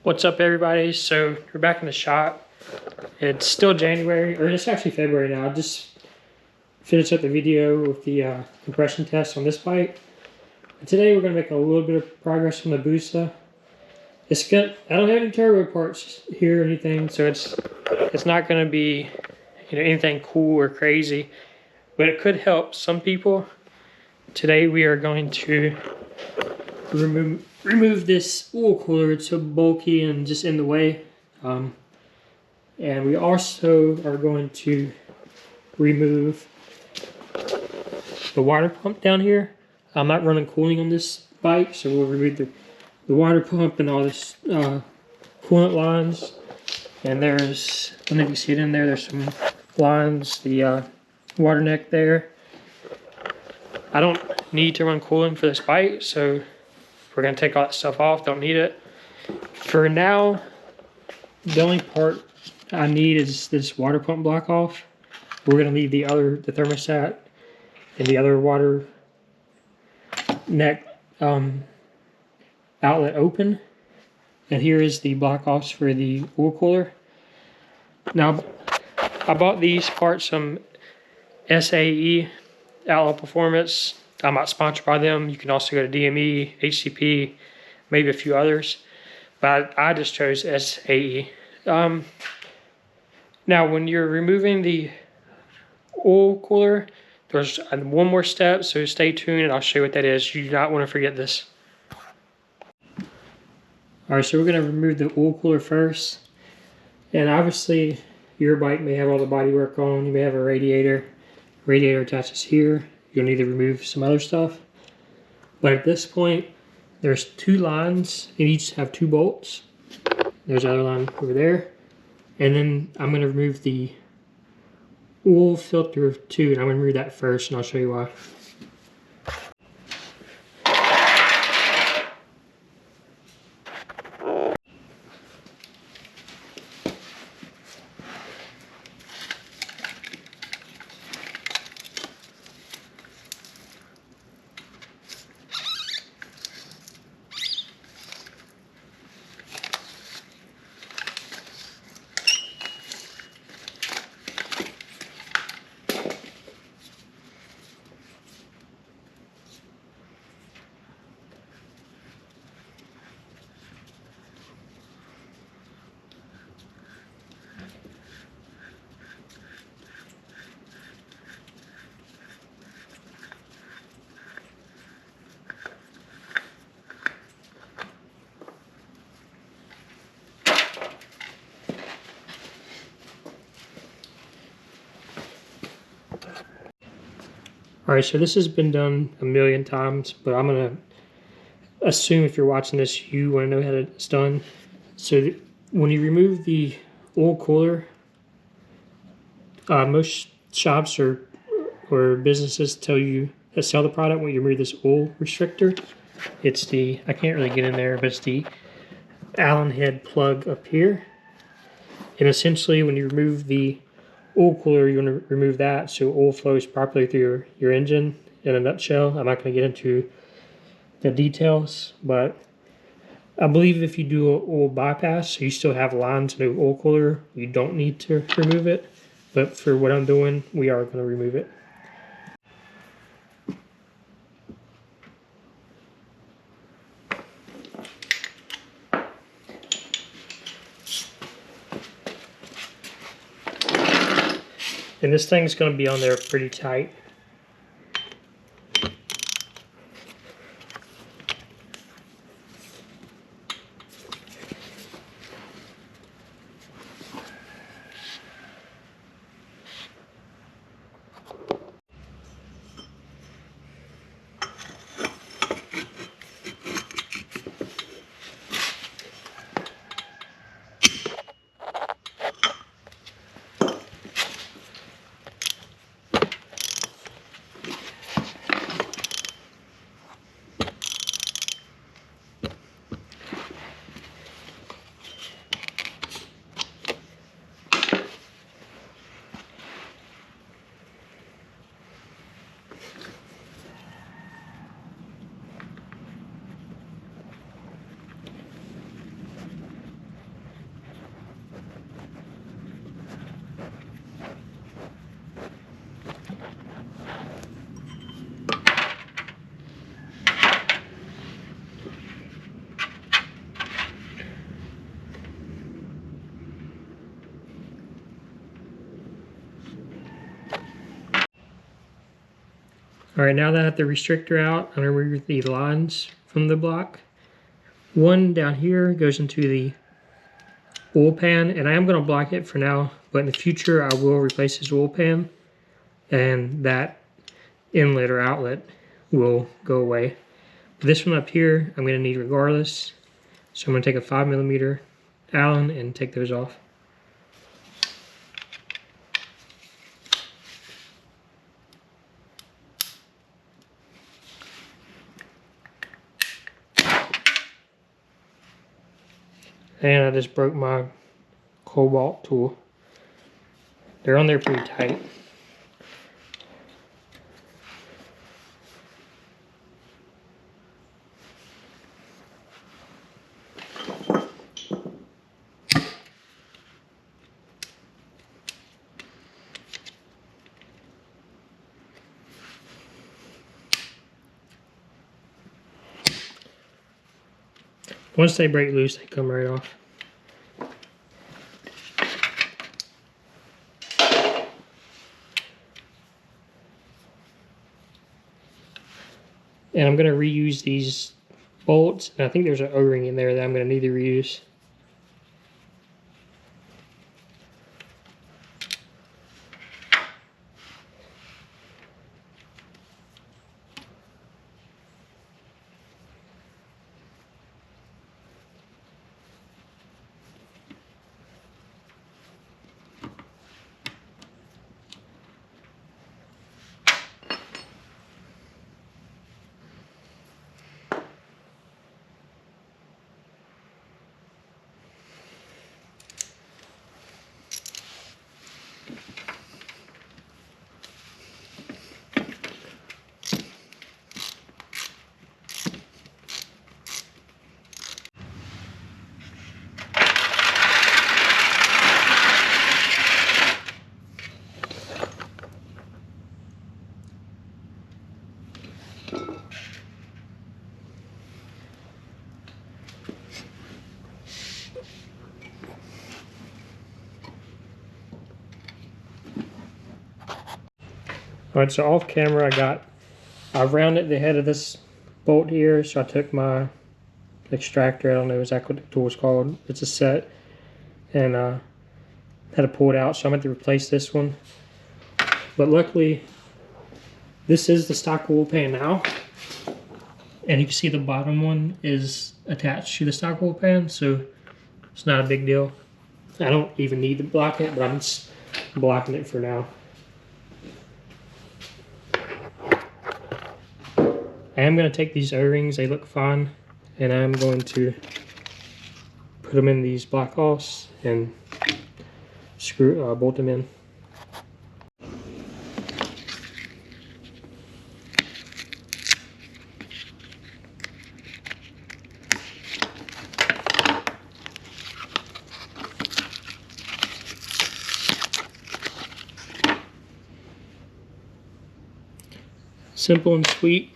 What's up, everybody? So we're back in the shop. It's still January, or it's actually February now. I just finished up the video with the compression test on this bike. And today we're going to make a little bit of progress on the Busa. I don't have any turbo parts here or anything, so it's not going to be anything cool or crazy, but it could help some people. Today we are going to remove this oil cooler. It's so bulky and just in the way. And we also are going to remove the water pump down here. I'm not running cooling on this bike, so we'll remove the water pump and all this coolant lines. And there's, I don't know if you see it in there, there's some lines, the water neck there. I don't need to run cooling for this bike, so we're going to take all that stuff off. Don't need it. For now, the only part I need is this water pump block off. We're going to leave the thermostat and the other water neck outlet open. And here is the block offs for the oil cooler. Now, I bought these parts from SAE, Outlaw Performance. I'm not sponsored by them. You can also go to DME, HCP, maybe a few others. But I just chose SAE. Now, when you're removing the oil cooler, there's one more step, so stay tuned and I'll show you what that is. You do not want to forget this. Alright, so we're going to remove the oil cooler first. And obviously, your bike may have all the bodywork on. You may have a radiator. Radiator attaches here. You'll need to remove some other stuff. But at this point, there's two lines and each have two bolts. There's the other line over there. And then I'm going to remove the oil filter too, and I'm going to remove that first, and I'll show you why. Alright, so this has been done a million times, but I'm going to assume if you're watching this, you want to know how it's done. So when you remove the oil cooler, most shops or businesses tell you that sell the product when you remove this oil restrictor. It's the, I can't really get in there, but it's the Allen head plug up here. And essentially when you remove the oil cooler, you want to remove that so oil flows properly through your engine. In a nutshell, I'm not going to get into the details, but I believe if you do an oil bypass, so you still have lines in the oil cooler, you don't need to remove it. But for what I'm doing, we are going to remove it. And this thing's going to be on there pretty tight. All right, now that I have the restrictor out, I'm gonna remove the lines from the block. One down here goes into the oil pan, and I am gonna block it for now, but in the future I will replace this oil pan, and that inlet or outlet will go away. This one up here, I'm gonna need regardless. So I'm gonna take a 5mm Allen and take those off. And I just broke my cobalt tool. They're on there pretty tight. Once they break loose, they come right off. And I'm going to reuse these bolts, and I think there's an O-ring in there that I'm going to need to reuse. Alright, so off camera I've rounded the head of this bolt here, so I took my extractor, I don't know exactly what the tool is called, it's a set, and had to pull it out, so I'm going to replace this one. But luckily, this is the stock oil pan now, and you can see the bottom one is attached to the stock oil pan, so it's not a big deal. I don't even need to block it, but I'm just blocking it for now. I am going to take these O-rings, they look fine, and I'm going to put them in these black holes and bolt them in. Simple and sweet.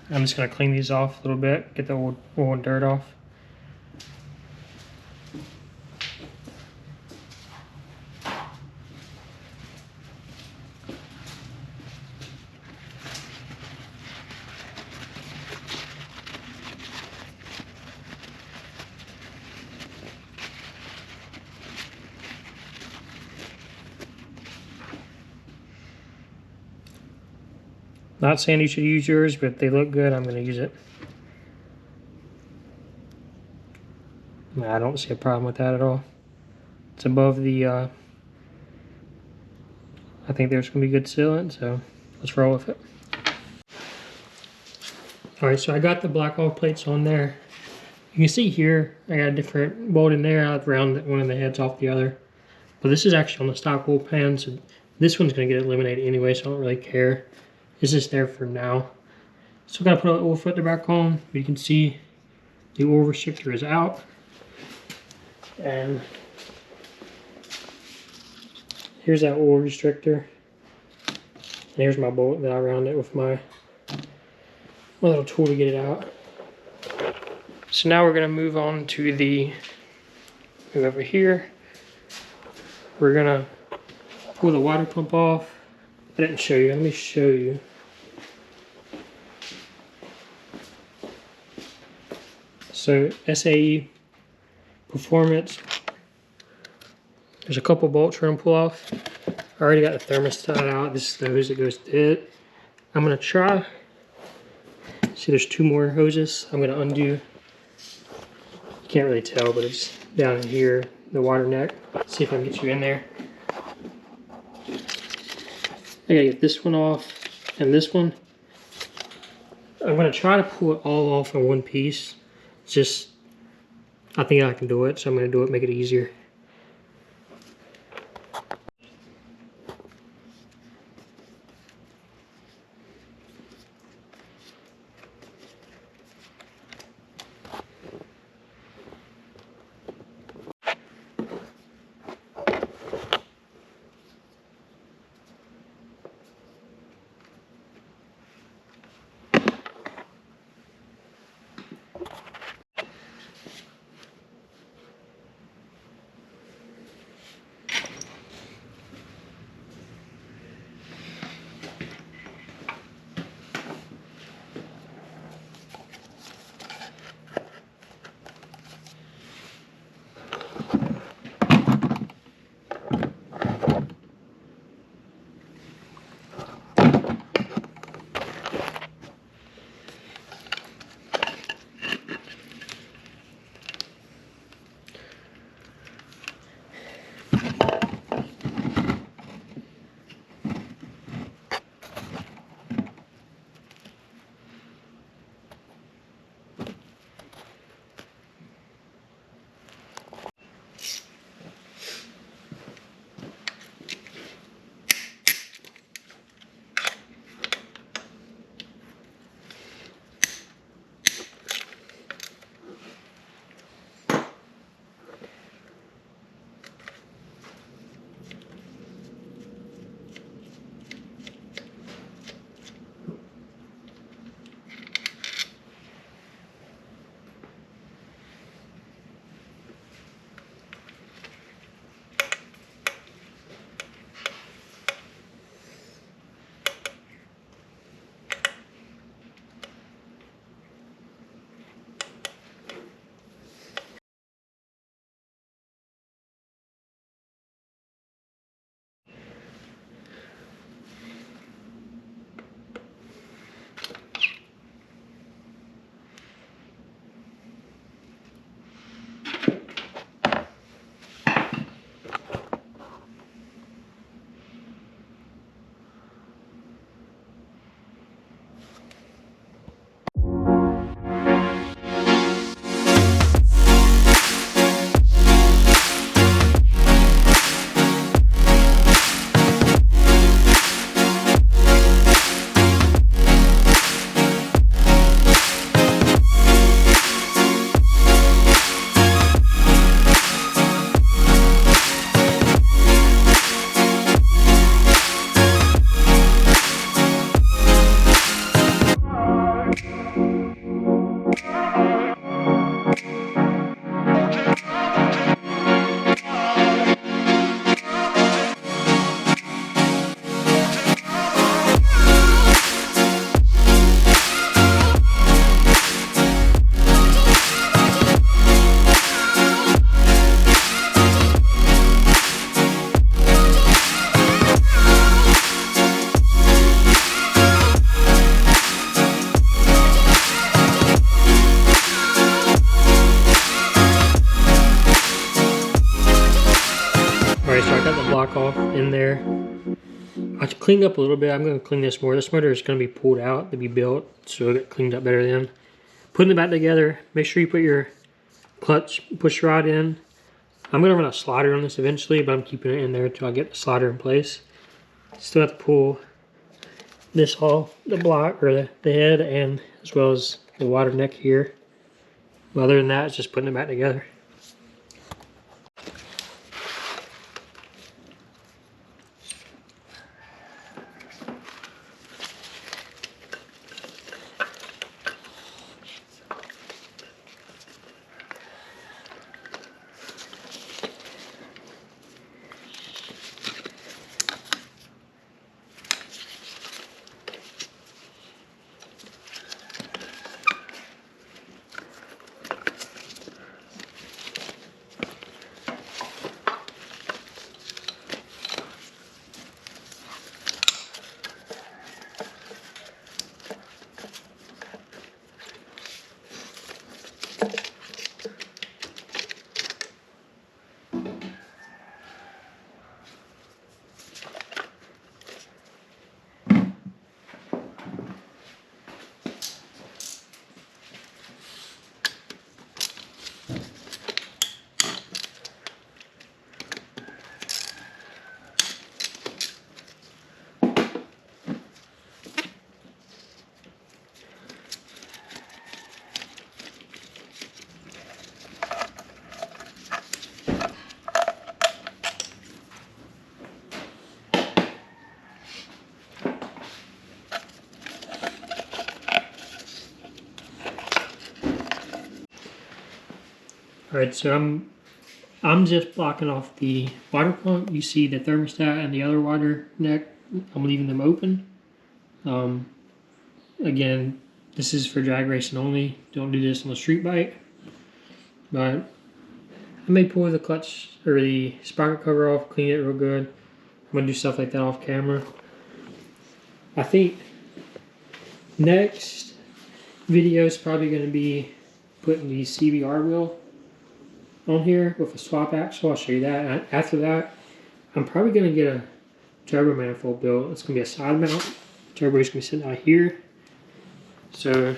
I'm just going to clean these off a little bit, get the oil and dirt off. Not saying you should use yours, but if they look good, I'm going to use it. I don't see a problem with that at all. It's above the, I think there's going to be good sealant, so let's roll with it. Alright, so I got the black oil plates on there. You can see here, I got a different bolt in there. I've rounded one of the heads off the other. But this is actually on the stock oil pan, so this one's going to get eliminated anyway, so I don't really care. It's just there for now. Still got to put an oil filter back on. But you can see the oil restrictor is out. And here's that oil restrictor. And here's my bolt that I rounded with my little tool to get it out. So now we're gonna move on to move over here. We're gonna pull the water pump off. I didn't show you, let me show you. So SAE Performance, there's a couple bolts we're gonna pull off. I already got the thermostat out. This is the hose that goes to it. I'm gonna try. See, there's 2 more hoses. I'm gonna undo. You can't really tell, but it's down in here, the water neck. See if I can get you in there. I gotta get this one off and this one. I'm gonna try to pull it all off in one piece. Just, I think I can do it, so I'm gonna do it, make it easier. block off in there. I cleaned up a little bit. I'm going to clean this more. This motor is going to be pulled out to be built, so it'll get cleaned up better then. Putting it back together, make sure you put your clutch push rod in. I'm going to run a slider on this eventually, but I'm keeping it in there until I get the slider in place. Still have to pull this off, the block, or the head, and as well as the water neck here. But other than that, it's just putting it back together. Alright, so I'm just blocking off the water pump. You see the thermostat and the other water neck. I'm leaving them open. Again, this is for drag racing only. Don't do this on the street bike. But I may pull the clutch or the sprocket cover off, clean it real good. I'm gonna do stuff like that off camera. I think next video is probably gonna be putting the CBR wheel on here with a swap axle. I'll show you that. And after that, I'm probably gonna get a turbo manifold built. It's gonna be a side mount. Turbo is gonna be sitting out here. So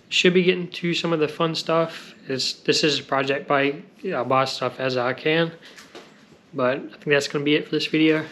should be getting to some of the fun stuff. This is a project bike. I'll buy stuff as I can. But I think that's gonna be it for this video.